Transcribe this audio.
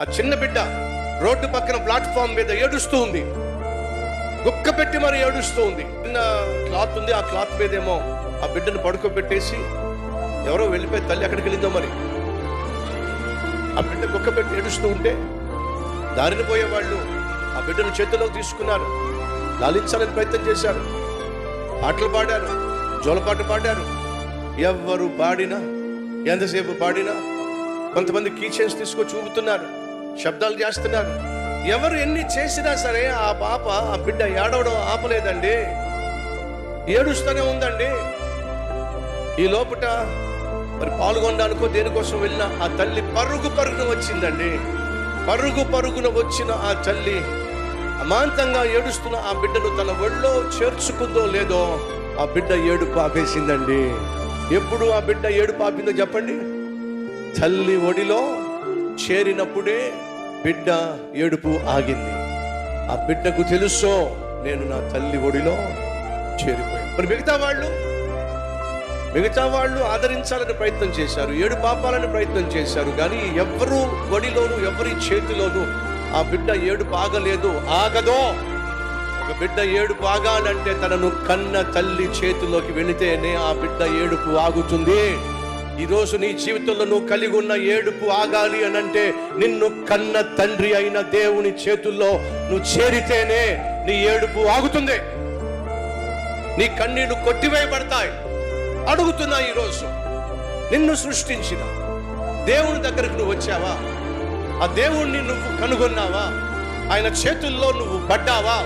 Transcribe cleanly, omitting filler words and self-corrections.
ఆ చిన్న బిడ్డ రోడ్డు పక్కన ప్లాట్ఫామ్ మీద ఏడుస్తూ ఉంది, గుక్క పెట్టి మరి ఏడుస్తూ ఉంది. చిన్న క్లాత్ ఉంది, ఆ క్లాత్ మీద ఏమో ఆ బిడ్డను పడుకోబెట్టేసి ఎవరో వెళ్ళిపోయి తల్లి ఎక్కడికి వెళ్ళిందో మరి. ఆ బిడ్డ గుక్క పెట్టి ఏడుస్తూ ఉంటే దారిని పోయే వాళ్ళు ఆ బిడ్డను చేతిలోకి తీసుకున్నారు, లాలించాలని ప్రయత్నం చేశారు, పాటలు పాడారు, జోలపాట పాడారు. ఎవరు పాడినా ఎంతసేపు పాడినా కొంతమంది కీచైన్స్ తీసుకొని చూపుతున్నారు, శబ్దాలు చేస్తున్నారు. ఎవరు ఎన్ని చేసినా సరే ఆ పాప ఆ బిడ్డ ఏడవడం ఆపలేదండి, ఏడుస్తూనే ఉందండి. ఈ లోపట మరి పాల్గొనడానికో దేనికోసం వెళ్ళిన ఆ తల్లి పరుగున వచ్చిందండి. పరుగున వచ్చిన ఆ తల్లి అమాంతంగా ఏడుస్తున్న ఆ బిడ్డను తన ఒళ్ళో చేర్చుకుందో లేదో ఆ బిడ్డ ఏడుపు ఆపేసిందండి. ఎప్పుడు ఆ బిడ్డ ఏడుపు ఆపిందో చెప్పండి? తల్లి ఒడిలో చేరినప్పుడే బిడ్డ ఏడుపు ఆగింది. ఆ బిడ్డకు తెలుసో నేను నా తల్లి ఒడిలో చేరిపోయాను. మరి మిగతా వాళ్ళు ఆదరించాలని ప్రయత్నం చేశారు, ఏడు పాపాలని ప్రయత్నం చేశారు, కానీ ఎవరు ఒడిలోను ఎవరి చేతిలోనూ ఆ బిడ్డ ఏడుపు ఆగలేదు, ఆగదో. ఒక బిడ్డ ఏడుపు ఆగాలంటే తనను కన్న తల్లి చేతిలోకి వెళితేనే ఆ బిడ్డ ఏడుపు ఆగుతుంది. ఈరోజు నీ జీవితంలో నువ్వు కలిగి ఉన్న ఏడుపు ఆగాలి అనంటే నిన్ను కన్న తండ్రి అయిన దేవుని చేతుల్లో నువ్వు చేరితేనే నీ ఏడుపు ఆగుతుంది, నీ కన్నీళ్లు కొట్టివేయబడతాయి. అడుగుతున్నా, ఈరోజు నిన్ను సృష్టించిన దేవుని దగ్గరకు నువ్వు వచ్చావా? ఆ దేవుణ్ణి నువ్వు కనుగొన్నావా? ఆయన చేతుల్లో నువ్వు పడ్డావా?